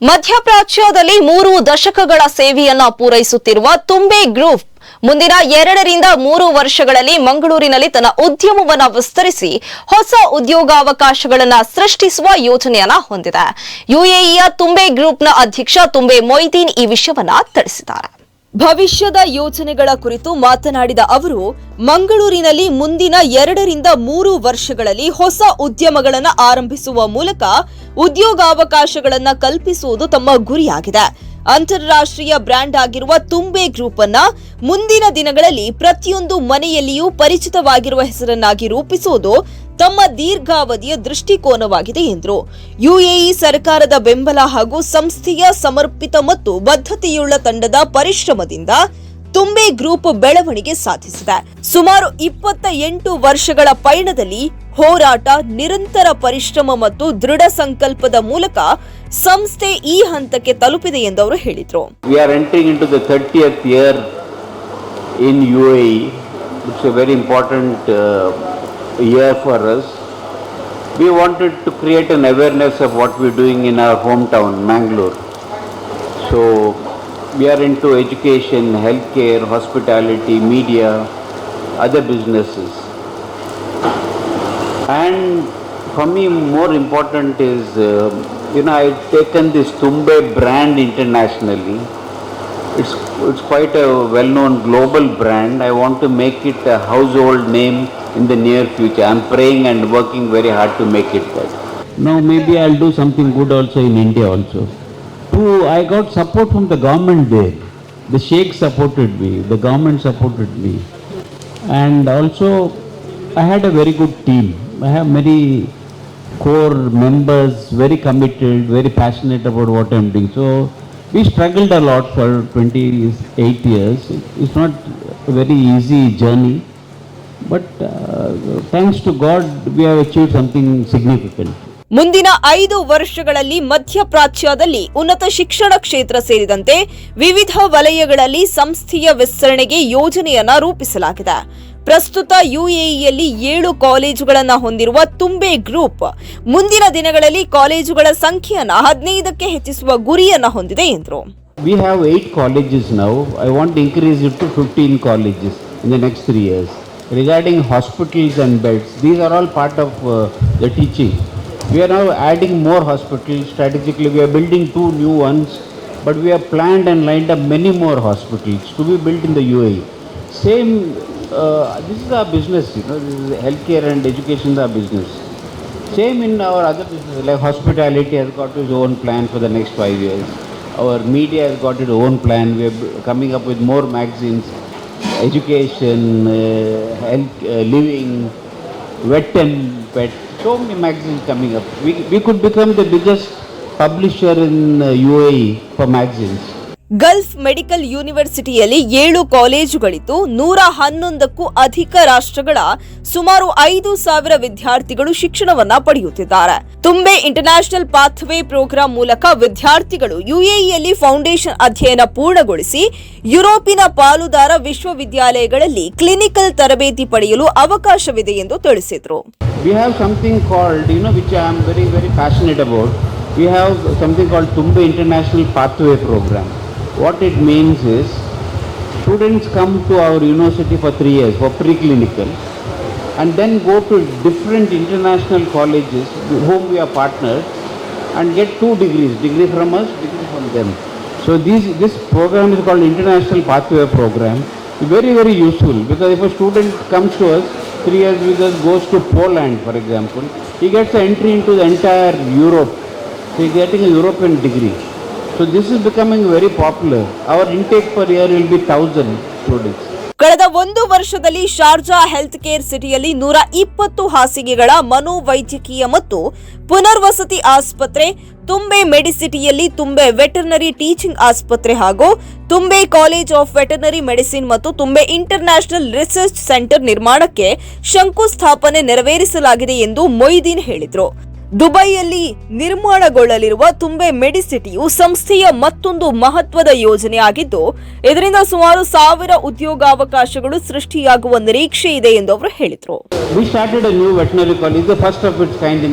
ಮಧ್ಯಪ್ರಾಚ್ಯದಲ್ಲಿ 3 ದಶಕಗಳ ಸೇವೆಯನ್ನ ಪೂರೈಸುತ್ತಿರುವ ತುಂಬೆ ಗ್ರೂಪ್ ಮುಂದಿನ 2 ರಿಂದ 3 ವರ್ಷಗಳಲ್ಲಿ ಮಂಗಳೂರಿನಲ್ಲಿ ತನ್ನ ಉದ್ಯಮವನ್ನು ವಿಸ್ತರಿಸಿ ಹೊಸ ಉದ್ಯೋಗಾವಕಾಶಗಳನ್ನು ಸೃಷ್ಟಿಸುವ ಯೋಜನೆಯನ್ನ ಹೊಂದಿದೆ. ಯುಎಇಯ ತುಂಬೆ ಗ್ರೂಪ್ನ ಅಧ್ಯಕ್ಷ ತುಂಬೆ ಮೊಯ್ದೀನ್ ಈ ವಿಷಯವನ್ನ ತಿಳಿಸಿದ್ದಾರೆ. ಭವಿಷ್ಯದ ಯೋಜನೆಗಳ ಕುರಿತು ಮಾತನಾಡಿದ ಅವರು, ಮಂಗಳೂರಿನಲ್ಲಿ ಮುಂದಿನ 2 ರಿಂದ 3 ವರ್ಷಗಳಲ್ಲಿ ಹೊಸ ಉದ್ಯಮಗಳನ್ನು ಆರಂಭಿಸುವ ಮೂಲಕ ಉದ್ಯೋಗಾವಕಾಶಗಳನ್ನು ಕಲ್ಪಿಸುವುದು ತಮ್ಮ ಗುರಿಯಾಗಿದೆ. ಅಂತಾರಾಷ್ಟ್ರೀಯ ಬ್ರ್ಯಾಂಡ್ ಆಗಿರುವ ತುಂಬೆ ಗ್ರೂಪ್ ಅನ್ನ ಮುಂದಿನ ದಿನಗಳಲ್ಲಿ ಪ್ರತಿಯೊಂದು ಮನೆಯಲ್ಲಿಯೂ ಪರಿಚಿತವಾಗಿರುವ ಹೆಸರನ್ನಾಗಿ ರೂಪಿಸುವುದು ತಮ್ಮ ದೀರ್ಘಾವಧಿಯ ದೃಷ್ಟಿಕೋನವಾಗಿದೆ ಎಂದರು. ಯುಎಇ ಸರ್ಕಾರದ ಬೆಂಬಲ ಹಾಗೂ ಸಂಸ್ಥೆಯ ಸಮರ್ಪಿತ ಮತ್ತು ಬದ್ಧತೆಯುಳ್ಳ ತಂಡದ ಪರಿಶ್ರಮದಿಂದ ತುಂಬೆ ಗ್ರೂಪ್ ಬೆಳವಣಿಗೆ ಸಾಧಿಸಿದೆ. ಸುಮಾರು 28 ವರ್ಷಗಳ ಪಯಣದಲ್ಲಿ ಹೋರಾಟ, ನಿರಂತರ ಪರಿಶ್ರಮ ಮತ್ತು ದೃಢ ಸಂಕಲ್ಪದ ಮೂಲಕ ಸಂಸ್ಥೆ ಈ ಹಂತಕ್ಕೆ ತಲುಪಿದೆ ಎಂದು ಅವರು ಹೇಳಿದರು. We are entering into the 30th year in UAE. It's a very important year for us. We wanted to create an awareness of what we're doing in our hometown, Mangalore. So we are into education, healthcare, hospitality, media, other businesses. And for me, more important is, I've taken this Tumbe brand internationally. It's quite a well-known global brand. I want to make it a household name in the near future. I'm praying and working very hard to make it that. Now maybe I'll do something good also in India also. I got support from the government there. The Sheikh supported me, the government supported me. And also I had a very good team. I have many core members, very committed, very passionate about what I'm doing. So we struggled a lot for 28 years. It's not a very easy journey, but thanks to God, we have achieved something significant. ಮುಂದಿನ 5 ವರ್ಷಗಳಲ್ಲಿ ಮಧ್ಯಪ್ರಾಚ್ಯದಲ್ಲಿ ಉನ್ನತ ಶಿಕ್ಷಣ ಕ್ಷೇತ್ರ ಸೇರಿದಂತೆ ವಿವಿಧ ವಲಯಗಳಲ್ಲಿ ಸಂಸ್ಥೆಯ ವಿಸ್ತರಣೆಗೆ ಯೋಜನೆಯನ್ನ ರೂಪಿಸಲಾಗಿದೆ. ಪ್ರಸ್ತುತ ಯುಎಇಯಲ್ಲಿ 7 ಕಾಲೇಜುಗಳನ್ನು ಹೊಂದಿರುವ ತುಂಬೆ ಗ್ರೂಪ್ ಮುಂದಿನ ದಿನಗಳಲ್ಲಿ ಕಾಲೇಜುಗಳ ಸಂಖ್ಯೆಯನ್ನು 15ಕ್ಕೆ ಹೆಚ್ಚಿಸುವ ಗುರಿಯನ್ನ ಹೊಂದಿದೆ ಎಂದರು. We have 8 colleges now. I want to increase it to 15 colleges in the next 3 years. Regarding hospitals and beds, these are all part of the teaching. We are now adding more hospitals. Strategically, we are building 2 new ones, but we have planned and lined up many more hospitals to be built in the UAE. Same, this is our business, this is healthcare and education is our business. Same in our other businesses, like hospitality has got its own plan for the next 5 years. Our media has got its own plan. We are coming up with more magazines, education, health, living, vet and pet. So many magazines coming up. We could become the biggest publisher in UAE for magazines. Gulf medical ಯೂನಿವರ್ಸಿಟಿಯಲ್ಲಿ 7 ಕಾಲೇಜುಗಳಿದ್ದು 111ಕ್ಕೂ ಅಧಿಕ ರಾಷ್ಟ್ರಗಳ ಸುಮಾರು 5,000 ವಿದ್ಯಾರ್ಥಿಗಳು ಶಿಕ್ಷಣವನ್ನ ಪಡೆಯುತ್ತಿದ್ದಾರೆ. ತುಂಬೆ international ಪಾಥ್ವೇ program ಮೂಲಕ ವಿದ್ಯಾರ್ಥಿಗಳು ಯುಎಇಯಲ್ಲಿ ಫೌಂಡೇಶನ್ ಅಧ್ಯಯನ ಪೂರ್ಣಗೊಳಿಸಿ ಯುರೋಪಿನ ಪಾಲುದಾರ ವಿಶ್ವವಿದ್ಯಾಲಯಗಳಲ್ಲಿ ಕ್ಲಿನಿಕಲ್ ತರಬೇತಿ ಪಡೆಯಲು ಅವಕಾಶವಿದೆ ಎಂದು ತಿಳಿಸಿದರು. We have something called, which I am very, very passionate about. We have something called Tumbe International Pathway Program. What it means is, students come to our university for 3 years for preclinical and then go to different international colleges with whom we are partnered and get 2 degrees, degree from us, degree from them. So this program is called International Pathway Program. Very, very useful, because if a student comes to us, 3 years with us, goes to Poland, for example, he gets an entry into the entire Europe. So he is getting a European degree. So this is becoming very popular. Our intake per year will be 1,000 students. ಕಳೆದ 1 ವರ್ಷದಲ್ಲಿ Sharjah health care ಸಿಟಿಯಲ್ಲಿ 120 ಹಾಸಿಗೆಗಳ ಮನೋವೈದ್ಯಕೀಯ ಮತ್ತು ಪುನರ್ವಸತಿ ಆಸ್ಪತ್ರೆ, ತುಂಬೆ ಮೆಡಿಸಿಟಿಯಲ್ಲಿ ತುಂಬೆ veterinary teaching ಆಸ್ಪತ್ರೆ ಹಾಗೂ ತುಂಬೆ college of veterinary medicine ಮತ್ತು ತುಂಬೆ ಇಂಟರ್ನ್ಯಾಷನಲ್ ರಿಸರ್ಚ್ ಸೆಂಟರ್ ನಿರ್ಮಾಣಕ್ಕೆ ಶಂಕುಸ್ಥಾಪನೆ ನೆರವೇರಿಸಲಾಗಿದೆ ಎಂದು ಮೊಯ್ದೀನ್ ಹೇಳಿದರು. ದುಬೈಯಲ್ಲಿ ನಿರ್ಮಾಣಗೊಳ್ಳಲಿರುವ ತುಂಬೆ ಮೆಡಿಸಿಟಿಯು ಸಂಸ್ಥೆಯ ಮತ್ತೊಂದು ಮಹತ್ವದ ಯೋಜನೆಯಾಗಿದ್ದು, ಇದರಿಂದ ಸುಮಾರು 1000 ಉದ್ಯೋಗಾವಕಾಶಗಳು ಸೃಷ್ಟಿಯಾಗುವ ನಿರೀಕ್ಷೆ ಇದೆ ಎಂದು ಅವರು ಹೇಳಿದರು. We started a new veterinary college, the first of its kind in